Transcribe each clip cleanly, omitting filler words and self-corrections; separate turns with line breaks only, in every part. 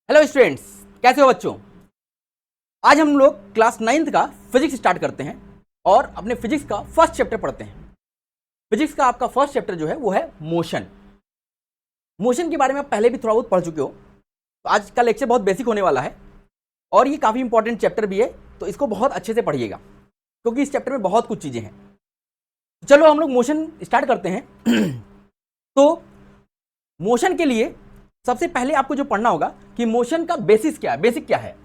Hello students, कैसे हो बच्चों। आज हम लोग क्लास 9th का फिजिक्स स्टार्ट करते हैं और अपने फिजिक्स का फर्स्ट चैप्टर पढ़ते हैं। फिजिक्स का आपका फर्स्ट चैप्टर जो है वो है मोशन। मोशन के बारे में आप पहले भी थोड़ा बहुत पढ़ चुके हो, तो आज का लेक्चर बहुत बेसिक होने वाला है और ये काफ़ी इंपॉर्टेंट चैप्टर भी है, तो इसको बहुत अच्छे से पढ़िएगा क्योंकि इस चैप्टर में बहुत कुछ चीज़ें हैं। चलो हम लोग मोशन स्टार्ट करते हैं। तो मोशन के लिए सबसे पहले आपको जो पढ़ना होगा कि मोशन का बेसिस क्या है, बेसिक क्या है।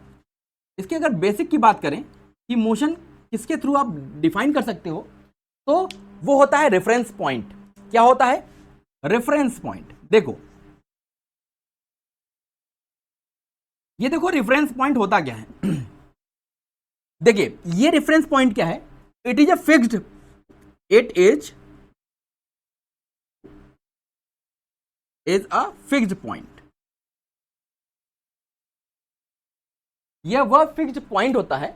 इसके अगर बेसिक की बात करें कि मोशन किसके थ्रू आप डिफाइन कर सकते हो, तो वो होता है रेफरेंस पॉइंट। क्या होता है? Reference point. देखो ये देखो रेफरेंस पॉइंट होता क्या है। देखिए ये रेफरेंस पॉइंट क्या है, it is a fixed point. यह वह फिक्स्ड पॉइंट होता है।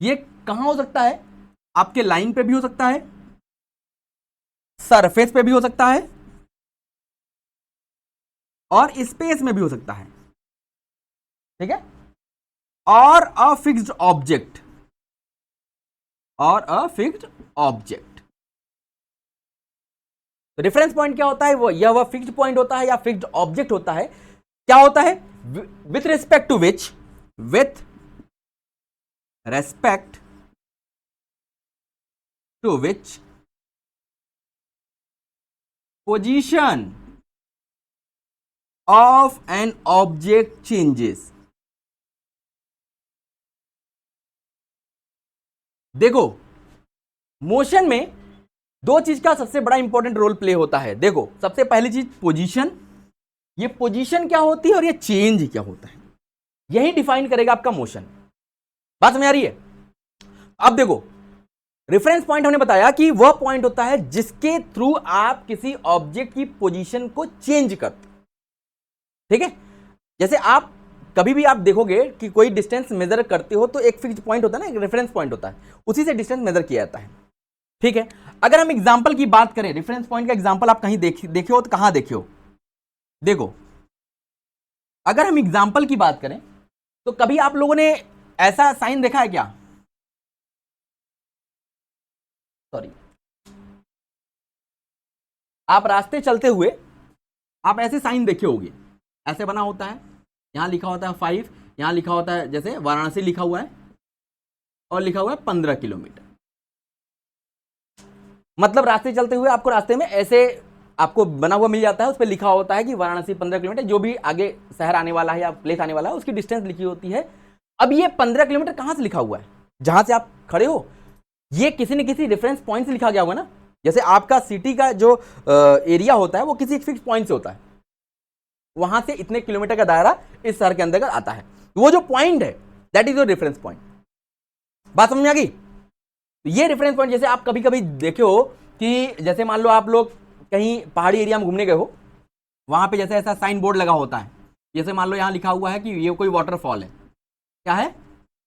ये कहां हो सकता है? आपके लाइन पे भी हो सकता है, सरफेस पे भी हो सकता है और स्पेस में भी हो सकता है, ठीक है। और a fixed object, reference point क्या होता है? वो यह वह फिक्स्ड पॉइंट होता है या फिक्स्ड ऑब्जेक्ट होता है। क्या होता है? With respect to which position of an object changes. देखो मोशन में दो चीज का सबसे बड़ा इंपॉर्टेंट रोल प्ले होता है। देखो सबसे पहली चीज पोजीशन, ये पोजीशन क्या होती है और ये चेंज क्या होता है, यही डिफाइन करेगा आपका मोशन। बात समझ आ रही है? अब देखो रेफरेंस पॉइंट हमने बताया कि वह पॉइंट होता है जिसके थ्रू आप किसी ऑब्जेक्ट की पोजीशन को चेंज करते, ठीक है। जैसे आप कभी भी आप देखोगे कि कोई डिस्टेंस मेजर करते हो तो एक फिक्स्ड पॉइंट होता है ना, एक रेफरेंस पॉइंट होता है, उसी से डिस्टेंस मेजर किया जाता है, ठीक है। अगर हम एग्जांपल की बात करें, रेफरेंस पॉइंट का एग्जांपल आप कहीं देखे हो तो कहां देखे हो? देखो अगर हम एग्जांपल की बात करें तो कभी आप लोगों ने ऐसा साइन देखा है क्या? सॉरी, आप रास्ते चलते हुए आप ऐसे साइन देखे होंगे, ऐसे बना होता है, यहां लिखा होता है 5, यहां लिखा होता है जैसे वाराणसी लिखा हुआ है और लिखा हुआ है 15 किलोमीटर। मतलब रास्ते चलते हुए आपको रास्ते में ऐसे आपको बना हुआ मिल जाता है, उस पर लिखा होता है कि वाराणसी 15 किलोमीटर, जो भी आगे शहर आने वाला है या प्लेस आने वाला है उसकी डिस्टेंस लिखी होती है। अब ये 15 किलोमीटर कहां से लिखा हुआ है? जहां से आप खड़े हो, ये किसी न किसी रेफरेंस पॉइंट से लिखा गया होगा ना। जैसे आपका सिटी का जो एरिया होता है वो किसी एक फिक्स पॉइंट से होता है, वहां से इतने किलोमीटर का दायरा इस शहर के अंदर आता है, वो जो पॉइंट है that is your reference point. बात समझ में आ गई? ये रेफरेंस पॉइंट जैसे आप कभी कभी देखे हो कि जैसे मान लो आप लोग कहीं पहाड़ी एरिया में घूमने गए हो, वहां पे जैसे ऐसा साइन बोर्ड लगा होता है, जैसे मान लो यहां लिखा हुआ है कि ये कोई वाटरफॉल है। क्या है?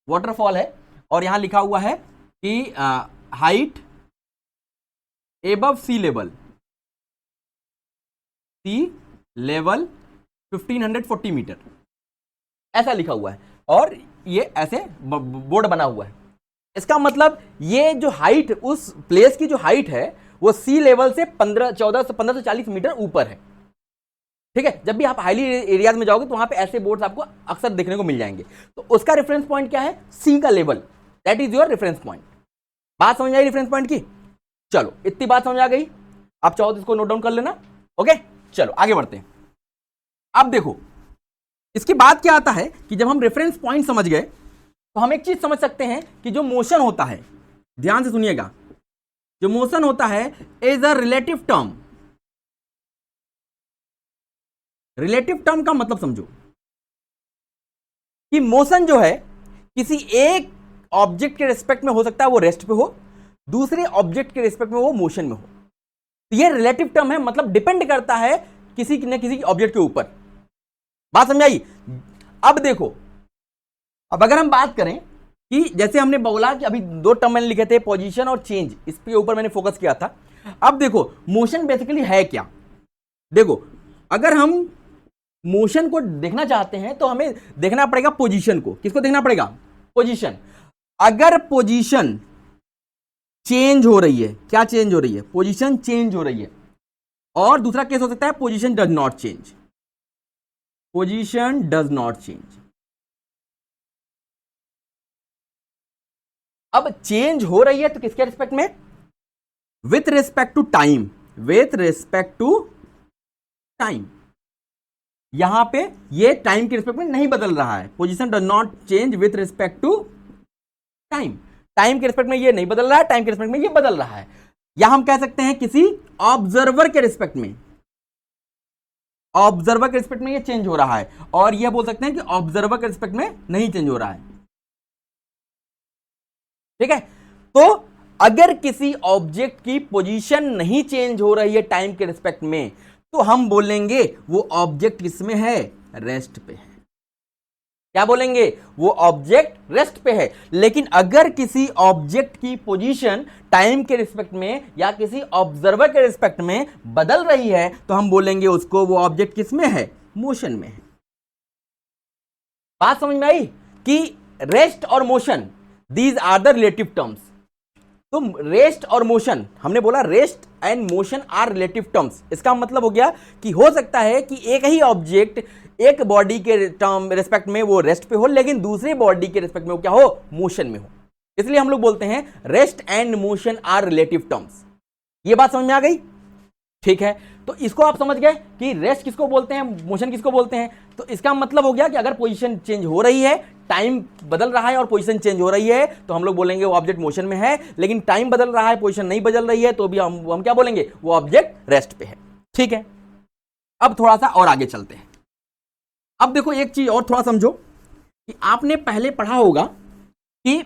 वाटरफॉल है। और यहां लिखा हुआ है कि हाइट एबव सी लेवल 1540 मीटर, ऐसा लिखा हुआ है और ये ऐसे बोर्ड बना हुआ है। इसका मतलब ये जो हाइट, उस प्लेस की जो हाइट है वो सी लेवल से 1540 मीटर ऊपर है, ठीक है। जब भी आप हाईली एरियाज में जाओगे तो वहां पे ऐसे बोर्ड्स आपको अक्सर देखने को मिल जाएंगे। तो उसका रेफरेंस पॉइंट क्या है? सी का level, that is your reference point. बात समझ आई रेफरेंस पॉइंट की? चलो इतनी बात समझ आ गई, आप चाहो तो इसको नोट डाउन कर लेना। ओके चलो आगे बढ़ते हैं। अब देखो इसके बाद क्या आता है कि जब हम रेफरेंस पॉइंट समझ गए तो हम एक चीज समझ सकते हैं कि जो मोशन होता है, ध्यान से सुनिएगा, जो मोशन होता है is a relative term. Relative term का मतलब समझो कि मोशन जो है किसी एक ऑब्जेक्ट के रिस्पेक्ट में हो सकता है वो रेस्ट पे हो, दूसरे ऑब्जेक्ट के रिस्पेक्ट में वो मोशन में हो। तो ये रिलेटिव टर्म है, मतलब डिपेंड करता है किसी न किसी ऑब्जेक्ट के ऊपर। बात समझ आई? अब देखो, अब अगर हम बात करें कि जैसे हमने बोला कि अभी दो टर्म मैंने लिखे थे, पोजीशन और चेंज, इसके ऊपर मैंने फोकस किया था। अब देखो मोशन बेसिकली है क्या। देखो अगर हम मोशन को देखना चाहते हैं तो हमें देखना पड़ेगा पोजीशन को। किसको देखना पड़ेगा? पोजीशन। अगर पोजीशन चेंज हो रही है, क्या चेंज हो रही है? पोजीशन चेंज हो रही है। और दूसरा केस हो सकता है position does not change, position does not change. अब चेंज हो रही है तो किसके रिस्पेक्ट में? With respect to time, with respect to time. यहां पे ये टाइम के रिस्पेक्ट में नहीं बदल रहा है। Position does not change with respect to time, time के रिस्पेक्ट में ये नहीं बदल रहा है, टाइम के रिस्पेक्ट में ये बदल रहा है। या हम कह सकते हैं किसी ऑब्जर्वर के रिस्पेक्ट में, ऑब्जर्वर के रिस्पेक्ट में ये चेंज हो रहा है। और यह बोल सकते हैं कि ऑब्जर्वर के रिस्पेक्ट में नहीं चेंज हो रहा है। ठीक है, तो अगर किसी ऑब्जेक्ट की पोजीशन नहीं चेंज हो रही है टाइम के रिस्पेक्ट में, तो हम बोलेंगे वो ऑब्जेक्ट किसमें है? रेस्ट पे है। क्या बोलेंगे? वो ऑब्जेक्ट रेस्ट पे है। लेकिन अगर किसी ऑब्जेक्ट की पोजीशन टाइम के रिस्पेक्ट में या किसी ऑब्जर्वर के रिस्पेक्ट में बदल रही है, तो हम बोलेंगे उसको वो ऑब्जेक्ट किसमें है? मोशन में है। बात समझ में आई कि रेस्ट और motion, these are the relative terms. तो रेस्ट और मोशन, हमने बोला rest and motion are relative terms. इसका मतलब हो गया कि हो सकता है कि एक ही ऑब्जेक्ट एक बॉडी के टर्म रिस्पेक्ट में वो रेस्ट पे हो, लेकिन दूसरे बॉडी के रिस्पेक्ट में वो क्या हो? मोशन में हो। इसलिए हम लोग बोलते हैं rest and motion are relative terms. ये बात समझ में आ गई? ठीक है, तो इसको आप समझ गए कि रेस्ट किसको बोलते हैं, मोशन किसको बोलते हैं। तो इसका मतलब हो गया कि अगर पोजीशन चेंज हो रही है, टाइम बदल रहा है और पोजीशन चेंज हो रही है, तो हम लोग बोलेंगे वो ऑब्जेक्ट मोशन में है। लेकिन टाइम बदल रहा है, पोजीशन नहीं बदल रही है, तो भी हम क्या बोलेंगे? वो ऑब्जेक्ट रेस्ट पे है। ठीक है, अब थोड़ा सा और आगे चलते हैं। अब देखो एक चीज और थोड़ा समझो कि आपने पहले पढ़ा होगा कि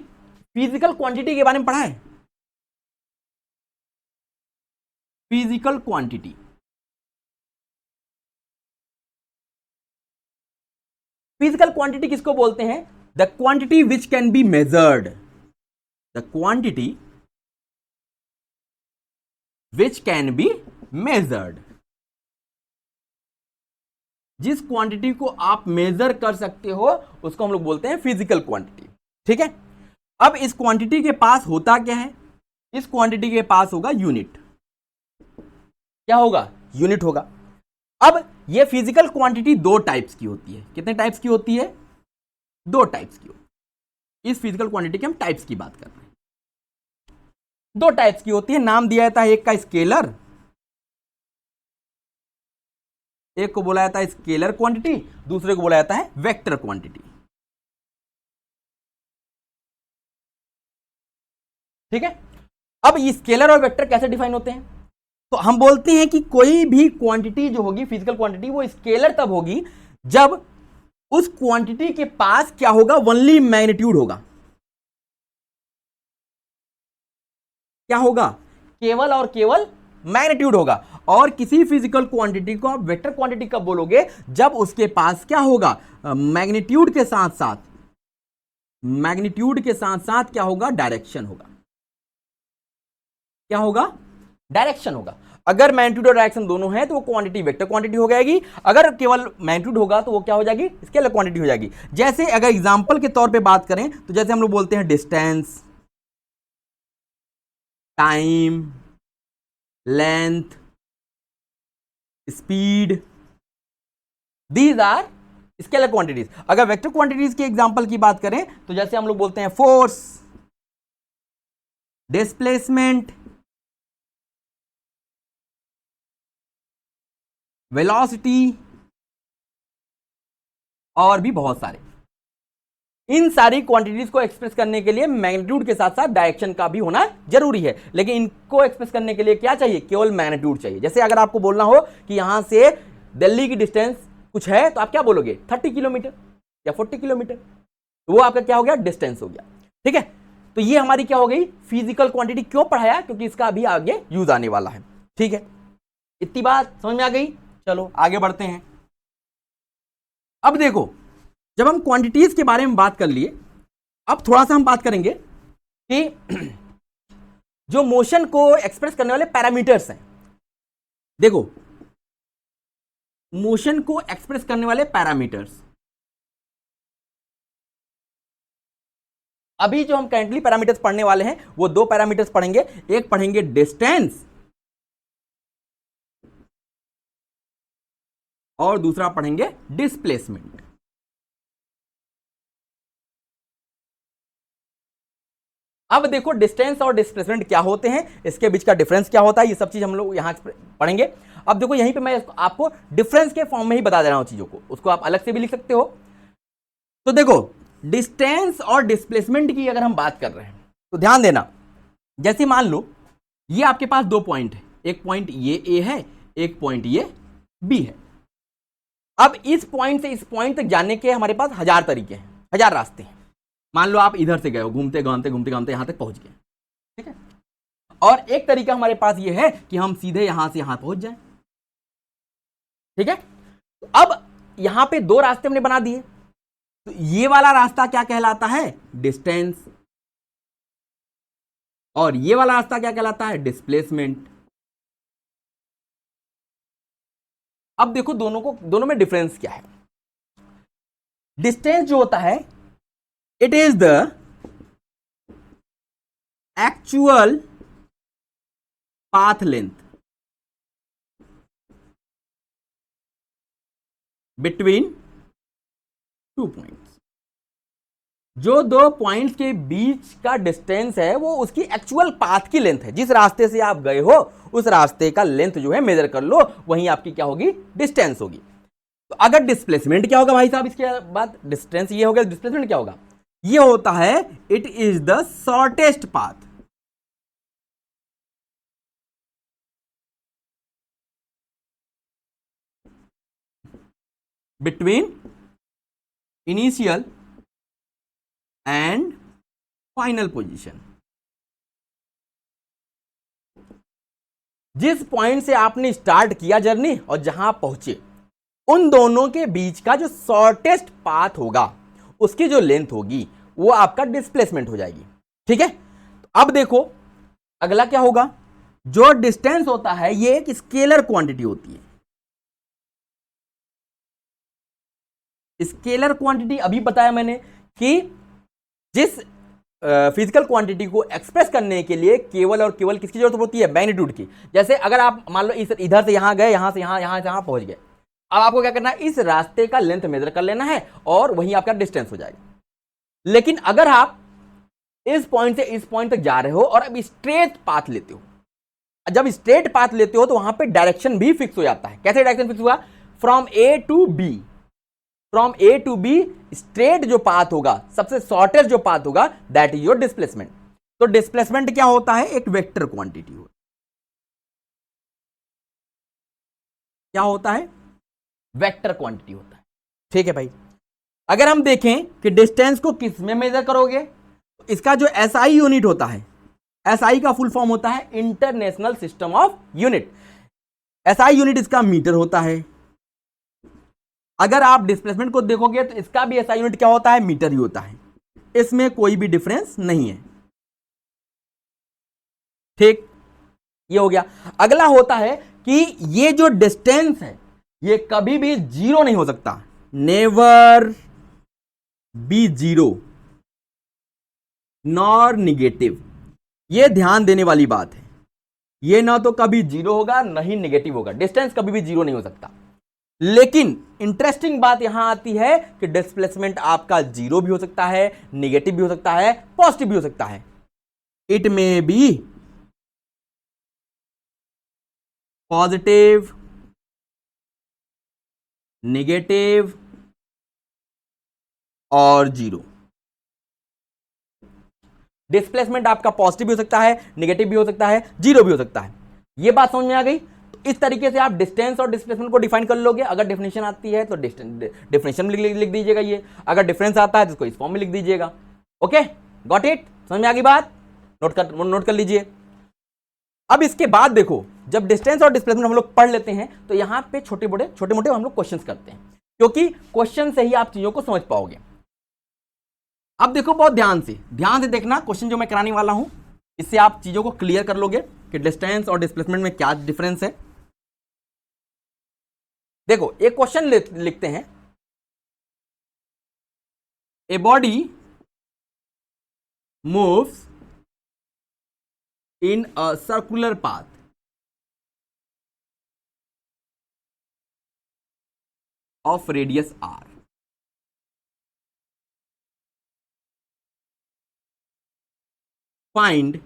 फिजिकल क्वांटिटी के बारे में पढ़ा है। फिजिकल क्वांटिटी, फिजिकल क्वांटिटी किसको बोलते हैं? The quantity which can be measured, the quantity which can be measured. जिस क्वांटिटी को आप मेजर कर सकते हो उसको हम लोग बोलते हैं फिजिकल क्वांटिटी। ठीक है, अब इस क्वांटिटी के पास होता क्या है? इस क्वांटिटी के पास होगा यूनिट। क्या होगा? यूनिट होगा। अब ये फिजिकल क्वांटिटी दो टाइप्स की होती है। कितने टाइप्स की होती है? दो टाइप्स की होती है। इस फिजिकल क्वांटिटी के हम टाइप्स की बात कर रहे हैं। दो टाइप्स की होती है, नाम दिया जाता है एक का स्केलर, एक को बोला जाता है स्केलर क्वांटिटी, दूसरे को बोला जाता है वेक्टर क्वांटिटी। ठीक है, अब ये स्केलर और वेक्टर कैसे डिफाइन होते हैं? तो हम बोलते हैं कि कोई भी क्वांटिटी जो होगी फिजिकल क्वांटिटी, वो स्केलर तब होगी जब उस क्वांटिटी के पास क्या होगा? ओनली मैग्नीट्यूड होगा। क्या होगा? केवल और केवल मैग्नीट्यूड होगा। और किसी फिजिकल क्वांटिटी को आप वेक्टर क्वांटिटी कब बोलोगे? जब उसके पास क्या होगा? मैग्नीट्यूड के साथ साथ, मैग्नीट्यूड के साथ साथ क्या होगा? डायरेक्शन होगा। क्या होगा? डायरेक्शन होगा। अगर मैग्नीट्यूड और डायरेक्शन दोनों हैं तो वो क्वांटिटी वेक्टर क्वांटिटी हो जाएगी। अगर केवल मैग्नीट्यूड होगा तो वो क्या हो जाएगी? स्केलर क्वांटिटी हो जाएगी। जैसे अगर एग्जांपल के तौर पे बात करें तो जैसे हम लोग बोलते हैं distance, time, length, speed, these are scalar quantities. अगर वेक्टर क्वांटिटीज के एग्जांपल की बात करें तो जैसे हम लोग बोलते हैं फोर्स, डिस्प्लेसमेंट, वेलोसिटी और भी बहुत सारे। इन सारी क्वांटिटीज को एक्सप्रेस करने के लिए मैग्नीट्यूड के साथ साथ डायरेक्शन का भी होना जरूरी है। लेकिन इनको एक्सप्रेस करने के लिए क्या चाहिए? केवल मैग्नीट्यूड चाहिए। जैसे अगर आपको बोलना हो कि यहां से दिल्ली की डिस्टेंस कुछ है, तो आप क्या बोलोगे? 30 किलोमीटर या 40 किलोमीटर। तो वो आपका क्या हो गया? डिस्टेंस हो गया। ठीक है, तो ये हमारी क्या हो गई? Physical quantity. क्यों पढ़ाया? क्योंकि इसका अभी आगे यूज आने वाला है। ठीक है, इतनी बात समझ में आ गई। चलो आगे बढ़ते हैं। अब देखो, जब हम क्वांटिटीज के बारे में बात कर लिए, अब थोड़ा सा हम बात करेंगे कि जो मोशन को एक्सप्रेस करने वाले पैरामीटर्स हैं। देखो, मोशन को एक्सप्रेस करने वाले पैरामीटर्स। अभी जो हम करेंटली पैरामीटर्स पढ़ने वाले हैं वो दो पैरामीटर्स पढ़ेंगे, एक पढ़ेंगे डिस्टेंस और दूसरा पढ़ेंगे डिस्प्लेसमेंट। अब देखो डिस्टेंस और डिस्प्लेसमेंट क्या होते हैं, इसके बीच का डिफरेंस क्या होता है, ये सब चीज हम लोग यहां पढ़ेंगे। अब देखो यहीं पे मैं आपको डिफरेंस के फॉर्म में ही बता दे रहा हूं चीजों को, उसको आप अलग से भी लिख सकते हो। तो देखो डिस्टेंस और डिस्प्लेसमेंट की अगर हम बात कर रहे हैं तो ध्यान देना, जैसे मान लो ये आपके पास दो पॉइंट है, एक पॉइंट ये ए है, एक पॉइंट ये बी है। अब इस पॉइंट से इस पॉइंट तक जाने के हमारे पास 1000 तरीके हैं, 1000 रास्ते हैं। मान लो आप इधर से गए हो, घूमते घूमते यहां तक पहुंच गए, ठीक है। और एक तरीका हमारे पास ये है कि हम सीधे यहां से यहां पहुंच जाएं, ठीक है। अब यहां पे दो रास्ते हमने बना दिए, तो ये वाला रास्ता क्या कहलाता है, डिस्टेंस, और ये वाला रास्ता क्या कहलाता है, डिस्प्लेसमेंट। अब देखो दोनों में डिफरेंस क्या है। डिस्टेंस जो होता है it is the actual path length between two points. जो दो पॉइंट्स के बीच का डिस्टेंस है वो उसकी एक्चुअल पाथ की लेंथ है, जिस रास्ते से आप गए हो उस रास्ते का लेंथ जो है मेजर कर लो, वहीं आपकी क्या होगी, डिस्टेंस होगी। तो अगर डिस्प्लेसमेंट क्या होगा भाई साहब, इसके बाद डिस्टेंस ये हो गया, डिस्प्लेसमेंट क्या होगा, ये होता है it is the shortest path between initial and final position. जिस पॉइंट से आपने स्टार्ट किया जर्नी और जहां पहुंचे, उन दोनों के बीच का जो शॉर्टेस्ट पाथ होगा उसकी जो लेंथ होगी वो आपका डिस्प्लेसमेंट हो जाएगी, ठीक है। तो अब देखो अगला क्या होगा, जो डिस्टेंस होता है ये एक स्केलर क्वांटिटी होती है। स्केलर क्वांटिटी अभी बताया मैंने कि जिस फिजिकल क्वांटिटी को एक्सप्रेस करने के लिए केवल और केवल किसकी जरूरत होती है, मैग्नीट्यूड की। जैसे अगर आप मान लो इधर से यहां गए, यहां से यहां पहुंच गए, अब आपको क्या करना है, इस रास्ते का लेंथ मेजर कर लेना है और वही आपका डिस्टेंस हो जाएगा। लेकिन अगर आप इस पॉइंट से इस पॉइंट तक जा रहे हो और अब स्ट्रेट पाथ लेते हो, जब स्ट्रेट पाथ लेते हो तो वहां पे डायरेक्शन भी फिक्स हो जाता है। कैसे डायरेक्शन फिक्स हुआ, from A to B, from A to B straight जो पाथ होगा, सबसे शॉर्टेस्ट जो पाथ होगा, दैट इज योर डिस्प्लेसमेंट। तो डिस्प्लेसमेंट क्या होता है, एक वेक्टर क्वांटिटी होता है। क्या होता है, वेक्टर क्वांटिटी होता है, ठीक है भाई। अगर हम देखें कि डिस्टेंस को किस में मेजर करोगे, तो इसका जो एसआई यूनिट होता है, एसआई का फुल फॉर्म होता है international system of unit. SI unit इसका मीटर होता है। अगर आप डिस्प्लेसमेंट को देखोगे तो इसका भी एसआई यूनिट क्या होता है, मीटर ही होता है, इसमें कोई भी डिफरेंस नहीं है, ठीक। ये हो गया। अगला होता है कि ये जो डिस्टेंस है ये कभी भी जीरो नहीं हो सकता, never be zero nor negative. ये ध्यान देने वाली बात है, ये ना तो कभी जीरो होगा ना ही निगेटिव होगा, डिस्टेंस कभी भी जीरो नहीं हो सकता। लेकिन इंटरेस्टिंग बात यहां आती है कि डिस्प्लेसमेंट आपका जीरो भी हो सकता है, निगेटिव भी हो सकता है, पॉजिटिव भी हो सकता है। It may be positive, negative और जीरो। डिस्प्लेसमेंट आपका पॉजिटिव भी हो सकता है, नेगेटिव भी हो सकता है, जीरो भी हो सकता है। यह बात समझ में आ गई। तो इस तरीके से आप डिस्टेंस और डिस्प्लेसमेंट को डिफाइन कर लोगे। अगर डेफिनेशन आती है तो डेफिनेशन में लिख दीजिएगा, ये अगर डिफरेंस आता है तो इसको इस फॉर्म में लिख दीजिएगा। ओके, गॉट इट, समझ में आ गई बात, नोट कर लीजिए। अब इसके बाद देखो, जब डिस्टेंस और डिस्प्लेसमेंट हम लोग पढ़ लेते हैं तो यहां पे छोटे मोटे हम लोग क्वेश्चंस करते हैं, क्योंकि क्वेश्चन से ही आप चीजों को समझ पाओगे। अब देखो बहुत ध्यान से देखना, क्वेश्चन जो मैं कराने वाला हूं इससे आप चीजों को क्लियर कर लोगे कि डिस्टेंस और डिस्प्लेसमेंट में क्या डिफरेंस है। देखो एक क्वेश्चन लिखते हैं, a body moves in a circular path of radius r. Find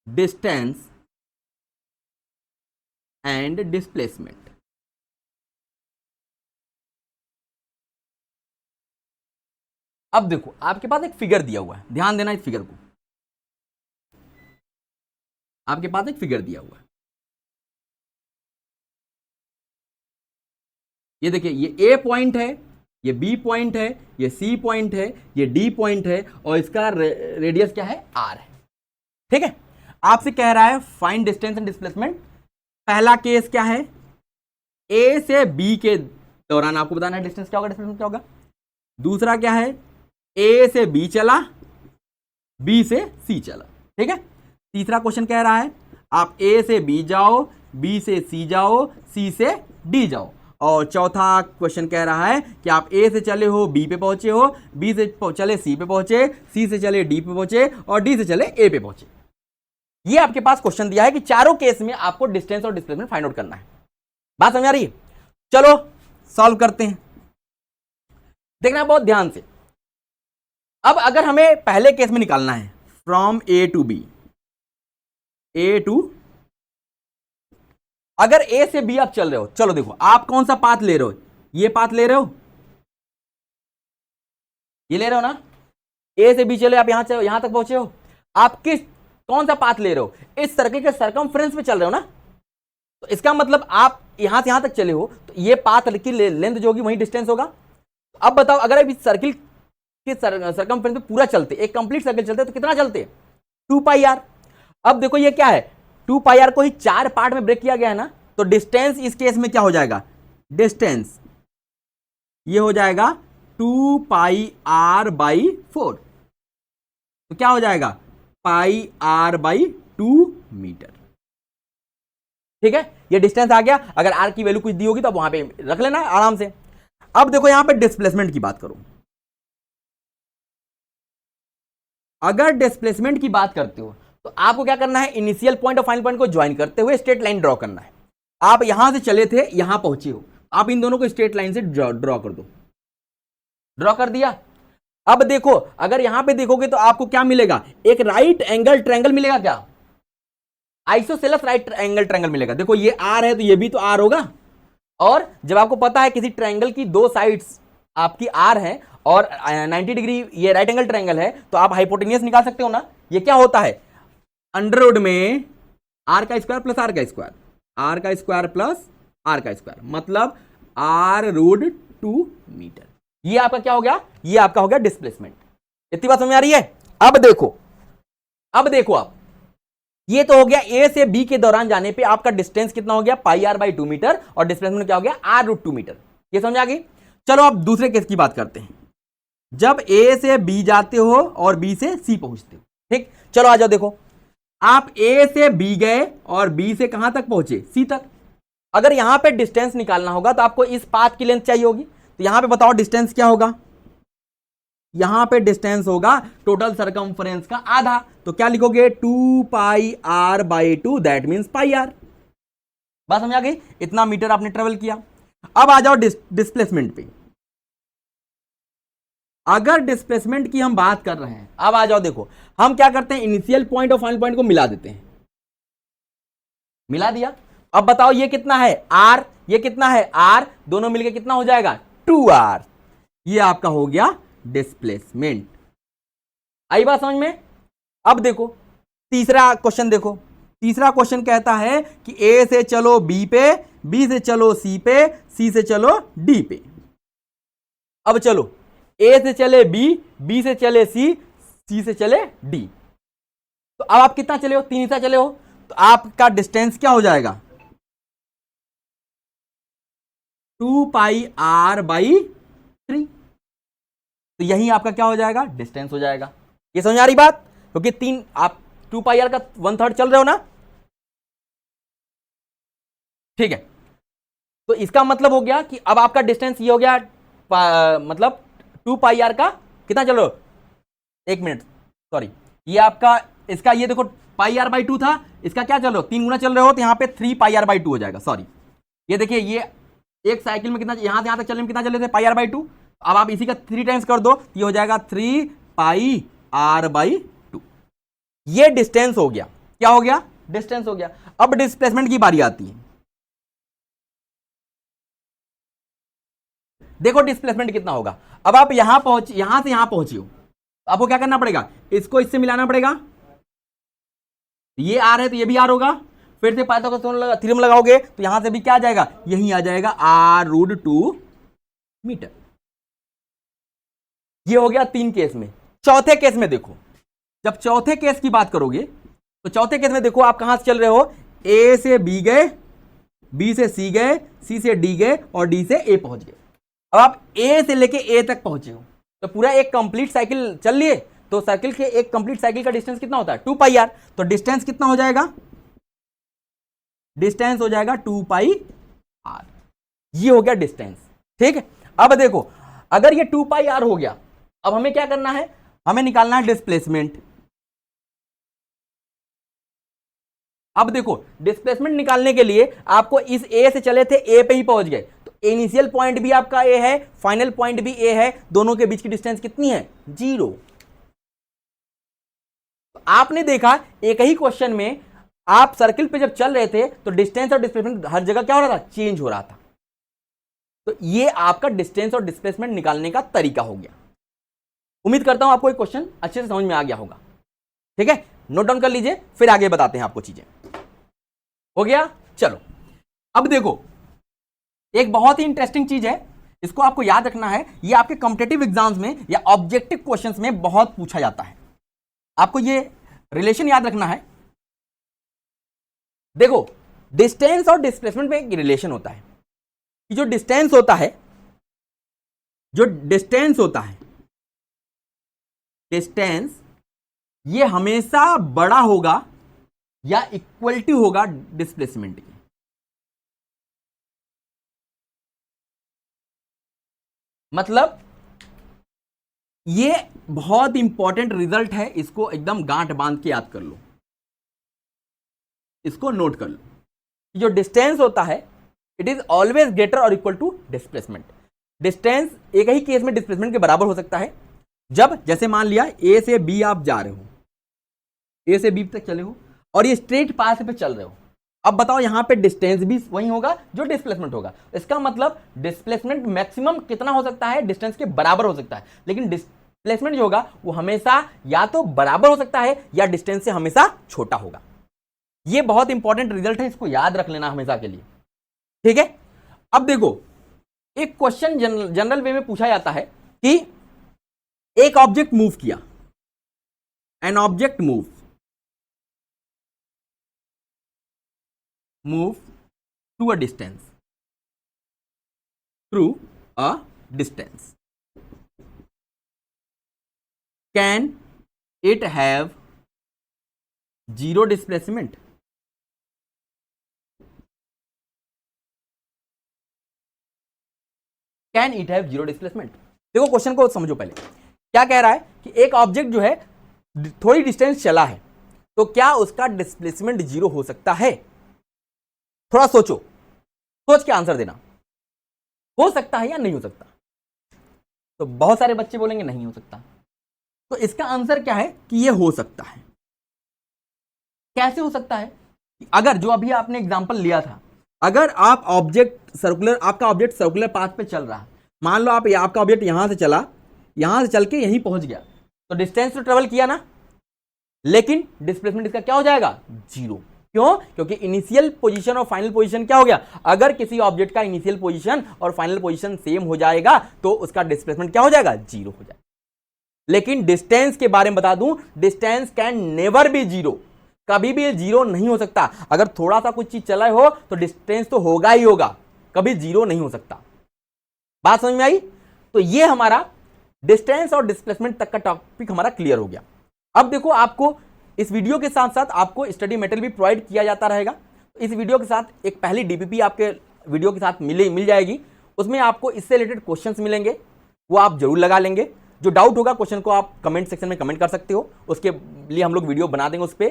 distance and displacement. अब देखो आपके पास एक फिगर दिया हुआ है, ध्यान देना इस फिगर को, आपके पास एक फिगर दिया हुआ है, ये देखिए, ये ए पॉइंट है, ये बी पॉइंट है, ये सी पॉइंट है, ये डी पॉइंट है, और इसका रेडियस क्या है, आर है। ठीक है, आपसे कह रहा है फाइंड डिस्टेंस एंड डिस्प्लेसमेंट। पहला केस क्या है, ए से बी के दौरान आपको बताना है डिस्टेंस क्या होगा, डिस्प्लेसमेंट क्या होगा। दूसरा क्या है, ए से बी चला, बी से सी चला। ठीक है, तीसरा क्वेश्चन कह रहा है आप ए से बी जाओ, बी से सी जाओ, सी से डी जाओ। और चौथा क्वेश्चन कह रहा है कि आप ए से चले हो, बी पे पहुंचे हो, बी से चले सी पे पहुंचे, सी से चले डी पे पहुंचे, और डी से चले ए पे पहुंचे। ये आपके पास क्वेश्चन दिया है कि चारों केस में आपको डिस्टेंस और डिस्प्लेसमेंट फाइंड आउट करना है। बात समझ आ रही है? चलो सॉल्व करते हैं, देखना बहुत ध्यान से। अब अगर हमें पहले केस में निकालना है from A to B, A to, अगर ए से बी आप चल रहे हो, चलो देखो आप कौन सा पाथ ले रहे हो, ये पाथ ले रहे हो, ये ले रहे हो ना, ए से बी चले, आप यहां तक पहुंचे हो, आप किस कौन सा पाथ ले रहे हो, इस सर्किल के सर्कमफ्रेंस पे चल रहे हो ना, तो इसका मतलब आप यहां से यहां तक चले हो, तो ये पाथ की लेंथ जो होगी वही डिस्टेंस होगा। अब बताओ अगर आप इस सर्किल के सर्कमफ्रेंस पे पूरा चलते, एक कंप्लीट सर्किल चलते, तो कितना चलते, 2 पाई आर। अब देखो ये क्या है, 2 पाई आर को ही 4 पार्ट में ब्रेक किया गया है ना, तो डिस्टेंस इस केस में क्या हो जाएगा, डिस्टेंस ये हो जाएगा 2 पाई आर बाई 4, तो क्या हो जाएगा पाई आर बाई 2 मीटर। ठीक है, ये डिस्टेंस आ गया। अगर आर की वैल्यू कुछ दी होगी तो वहां पे रख लेना आराम से। अब देखो यहां पे डिस्प्लेसमेंट की बात करो, अगर डिस्प्लेसमेंट की बात करते हो तो आपको क्या करना है, इनिशियल पॉइंट और फाइनल पॉइंट को ज्वाइन करते हुए स्ट्रेट लाइन ड्रॉ करना है। आप यहां से चले थे, यहां पहुंचे हो, आप इन दोनों को स्ट्रेट लाइन से ड्रॉ कर दो। ड्रॉ कर दिया। अब देखो अगर यहां पे देखोगे तो आपको क्या मिलेगा, एक राइट एंगल ट्रायंगल मिलेगा, क्या आइसोसेलेस राइट एंगल ट्रायंगल मिलेगा। देखो ये आर है तो ये भी तो आर होगा, और जब आपको पता है किसी ट्रायंगल की दो साइड्स आपकी आर है और 90 डिग्री ये राइट एंगल ट्रायंगल है, तो आप हाइपोटेनियस निकाल सकते हो ना। ये क्या होता है, अंडर रूट में आर का स्क्वायर प्लस आर का स्क्वायर, आर का स्क्वायर प्लस आर का स्क्वायर, मतलब आर रूट 2 मीटर। ये आपका क्या हो गया, ये आपका हो गया डिस्प्लेसमेंट। इतनी बात समझ आ रही है? अब देखो आप, ये तो हो गया ए से बी के दौरान जाने पे आपका डिस्टेंस कितना हो गया, पाई आर बाई 2 मीटर, और डिस्प्लेसमेंट क्या हो गया, आर रूट 2 मीटर। ये समझ आ गई? चलो अब दूसरे केस की बात करते हैं, जब ए से बी जाते हो और बी से सी पहुंचते हो। ठीक, चलो आ जाओ, देखो आप ए से बी गए और बी से कहां तक पहुंचे, सी तक। अगर यहां पे डिस्टेंस निकालना होगा तो आपको इस पाथ की लेंथ चाहिए होगी, तो यहां पे बताओ डिस्टेंस क्या होगा, यहां पे डिस्टेंस होगा टोटल सरकमफ्रेंस का आधा, तो क्या लिखोगे, 2 pi r by 2, that means pi r. बात समझ आ गई? इतना मीटर आपने ट्रेवल किया। अब आ जाओ डिस्प्लेसमेंट पे। अगर डिस्प्लेसमेंट की हम बात कर रहे हैं, अब आ जाओ, देखो हम क्या करते हैं, इनिशियल पॉइंट और फाइनल पॉइंट को मिला देते हैं, मिला दिया। अब बताओ ये कितना है, आर, ये कितना है, आर, दोनों मिलके कितना हो जाएगा, 2r। ये आपका हो गया डिस्प्लेसमेंट। आई बात समझ में? अब देखो तीसरा क्वेश्चन, देखो तीसरा क्वेश्चन कहता है कि ए से चलो बी पे, बी से चलो सी पे, सी से चलो डी पे। अब चलो ए से चले बी, बी से चले सी, सी से चले डी, तो अब आप कितना चले हो, 3 हिस्सा चले हो, तो आपका डिस्टेंस क्या हो जाएगा, 2 पाई आर बाई 3। तो यही आपका क्या हो जाएगा, डिस्टेंस हो जाएगा। ये समझ आ रही बात? क्योंकि 3 आप 2 पाई आर का 1/3 चल रहे हो ना। ठीक है, तो इसका मतलब हो गया कि अब आपका डिस्टेंस ये हो गया मतलब 2 पाई आर का कितना, चलो एक मिनट सॉरी, ये आपका इसका ये देखो पाई आर बाई 2 था, इसका क्या चलो 3 गुना चल रहे हो तो यहाँ पे 3 पाई आर बाई 2 हो जाएगा। सॉरी ये देखिए ये एक साइकिल में कितना, यहां से यहां तक चलने में कितना चल रहे थे पाई आर बाई 2, अब आप इसी का 3 टाइम्स कर दो तो ये हो जाएगा 3 पाई आर बाई 2। ये डिस्टेंस हो गया, क्या हो गया, डिस्टेंस हो गया। अब डिस्प्लेसमेंट की बारी आती है। देखो डिस्प्लेसमेंट कितना होगा। अब आप यहां पहुंच, यहां से यहां पहुंचे हो, आपको क्या करना पड़ेगा, इसको इससे मिलाना पड़ेगा, ये आर है तो ये भी आर होगा, फिर से पाइथागोरस थ्योरम लगाओगे तो यहां से भी क्या आ जाएगा, यही आ जाएगा r√2 मीटर। ये हो गया 3 केस में। चौथे केस में देखो, जब चौथे केस की बात करोगे तो चौथे केस में देखो आप कहां से चल रहे हो, ए से बी गए, बी से सी गए, सी से डी गए और डी से ए पहुंच गए। अब आप ए से लेके ए तक पहुंचे हो तो पूरा एक कंप्लीट साइकिल चल लिए, तो सर्किल के एक कंप्लीट साइकिल का डिस्टेंस कितना होता है 2 पाई आर, तो डिस्टेंस कितना हो जाएगा, डिस्टेंस हो जाएगा 2 पाई आर। ये हो गया डिस्टेंस, ठीक है। अब देखो अगर ये 2 पाई आर हो गया, अब हमें क्या करना है, हमें निकालना है डिस्प्लेसमेंट। अब देखो डिस्प्लेसमेंट निकालने के लिए आपको इस ए से चले थे ए पे ही पहुंच गए, तो इनिशियल पॉइंट भी आपका ए है, फाइनल पॉइंट भी ए है, दोनों के बीच की डिस्टेंस कितनी है 0। आपने देखा एक ही क्वेश्चन में आप सर्किल पे जब चल रहे थे तो डिस्टेंस और डिस्प्लेसमेंट हर जगह क्या हो रहा था, चेंज हो रहा था। तो ये आपका डिस्टेंस और डिस्प्लेसमेंट निकालने का तरीका हो गया। उम्मीद करता हूं आपको ये क्वेश्चन अच्छे से समझ में आ गया होगा, ठीक है। नोट डाउन कर लीजिए, फिर आगे बताते हैं आपको चीजें। हो गया, चलो अब देखो एक बहुत ही इंटरेस्टिंग चीज है, इसको आपको याद रखना है, ये आपके कॉम्पिटिटिव एग्जाम्स में या ऑब्जेक्टिव क्वेश्चंस में बहुत पूछा जाता है। आपको ये रिलेशन याद रखना है। देखो डिस्टेंस और डिस्प्लेसमेंट में एक रिलेशन होता है कि जो डिस्टेंस होता है, डिस्टेंस ये हमेशा बड़ा होगा या इक्वलिटी होगा डिस्प्लेसमेंट की। मतलब ये बहुत इंपॉर्टेंट रिजल्ट है, इसको एकदम गांठ बांध के याद कर लो, इसको नोट कर लो। जो डिस्टेंस होता है इट इज ऑलवेज ग्रेटर और इक्वल टू डिस्प्लेसमेंट। डिस्टेंस एक ही केस में डिस्प्लेसमेंट के बराबर हो सकता है, जब जैसे मान लिया ए से बी आप जा रहे हो, ए से बी तक चले हो और ये स्ट्रेट पाथ पे चल रहे हो। अब बताओ यहां पे डिस्टेंस भी वही होगा जो डिस्प्लेसमेंट होगा। इसका मतलब डिस्प्लेसमेंट मैक्सिमम कितना हो सकता है, डिस्टेंस के बराबर हो सकता है, लेकिन डिस्प्लेसमेंट जो होगा वो हमेशा या तो बराबर हो सकता है या डिस्टेंस से हमेशा छोटा होगा। ये बहुत इंपॉर्टेंट रिजल्ट है, इसको याद रख लेना हमेशा के लिए, ठीक है। अब देखो एक क्वेश्चन जनरल वे में पूछा जाता है कि एक ऑब्जेक्ट मूव किया, an object move to a distance, through a distance, can it have zero displacement? Can it have zero displacement? देखो क्वेश्चन को समझो पहले, क्या कह रहा है कि एक ऑब्जेक्ट जो है थोड़ी डिस्टेंस चला है तो क्या उसका डिस्प्लेसमेंट जीरो हो सकता है? थोड़ा सोचो, सोच के आंसर देना, हो सकता है या नहीं हो सकता? तो बहुत सारे बच्चे बोलेंगे नहीं हो सकता। तो इसका आंसर क्या है कि ये हो सकता है। कैसे हो सकता है? अगर जो अभी आपने एग्जांपल लिया था, अगर आप ऑब्जेक्ट सर्कुलर, आपका ऑब्जेक्ट सर्कुलर पाथ पे चल रहा है, मान लो आपका ऑब्जेक्ट यहां से चला, यहां से चल के यहीं पहुंच गया, तो डिस्टेंस तो ट्रेवल किया ना, लेकिन डिस्प्लेसमेंट इसका क्या हो जाएगा? जीरो। क्यों? क्योंकि इनिशियल पोजीशन और फाइनल पोजीशन क्या हो गया? अगर किसी ऑब्जेक्ट का इनिशियल पोजीशन और फाइनल पोजीशन सेम हो जाएगा तो उसका डिस्प्लेसमेंट क्या हो जाएगा? जीरो हो जाएगा। लेकिन डिस्टेंस के बारे में बता दूं, distance can never be zero, कभी भी जीरो नहीं हो सकता। अगर थोड़ा सा कुछ चीज चला हो तो डिस्टेंस तो होगा ही होगा, कभी जीरो नहीं हो सकता। बात समझ में आई? तो ये हमारा डिस्टेंस और डिस्प्लेसमेंट तक का टॉपिक हमारा क्लियर हो गया। अब देखो आपको इस वीडियो के साथ साथ आपको स्टडी मटेरियल भी प्रोवाइड किया जाता रहेगा। इस वीडियो के साथ एक पहली डीपीपी आपके वीडियो के साथ मिल जाएगी, उसमें आपको इससे रिलेटेड क्वेश्चंस मिलेंगे, वो आप जरूर लगा लेंगे। जो डाउट होगा क्वेश्चन को आप कमेंट सेक्शन में कमेंट कर सकते हो, उसके लिए हम लोग वीडियो बना देंगे उस पर।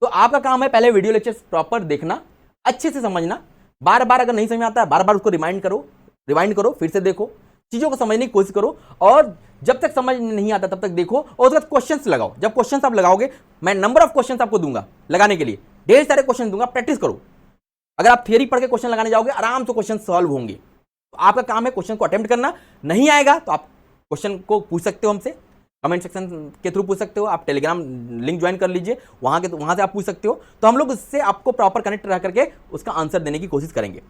तो आपका काम है पहले वीडियो लेक्चर्स प्रॉपर देखना, अच्छे से समझना, बार बार अगर नहीं समझ में आता है बार बार उसको रिवाइंड करो, फिर से देखो, चीजों को समझने की कोशिश करो, और जब तक समझ नहीं आता तब तक देखो, और उसके बाद क्वेश्चंस लगाओ। जब क्वेश्चंस आप लगाओगे, मैं नंबर ऑफ क्वेश्चंस आपको दूंगा लगाने के लिए, ढेर सारे क्वेश्चन दूंगा, प्रैक्टिस करो। अगर आप थियरी पढ़ के क्वेश्चन लगाने जाओगे, आराम से क्वेश्चन सॉल्व होंगे। तो आपका काम है क्वेश्चन को अटेम्प्ट करना। नहीं आएगा तो आप क्वेश्चन को पूछ सकते हो हमसे, कमेंट सेक्शन के थ्रू पूछ सकते हो, आप टेलीग्राम लिंक ज्वाइन कर लीजिए, वहां से आप पूछ सकते हो। तो हम लोग उससे आपको प्रॉपर कनेक्ट रह करके उसका आंसर देने की कोशिश करेंगे,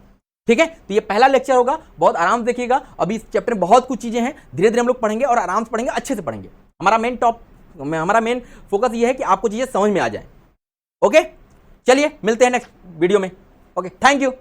ठीक है। तो ये पहला लेक्चर होगा, बहुत आराम से देखिएगा। अभी इस चैप्टर में बहुत कुछ चीजें हैं, धीरे धीरे हम लोग पढ़ेंगे और आराम से पढ़ेंगे, अच्छे से पढ़ेंगे। हमारा मेन फोकस ये है कि आपको चीजें समझ में आ जाए। ओके, चलिए मिलते हैं नेक्स्ट वीडियो में। Okay, thank you.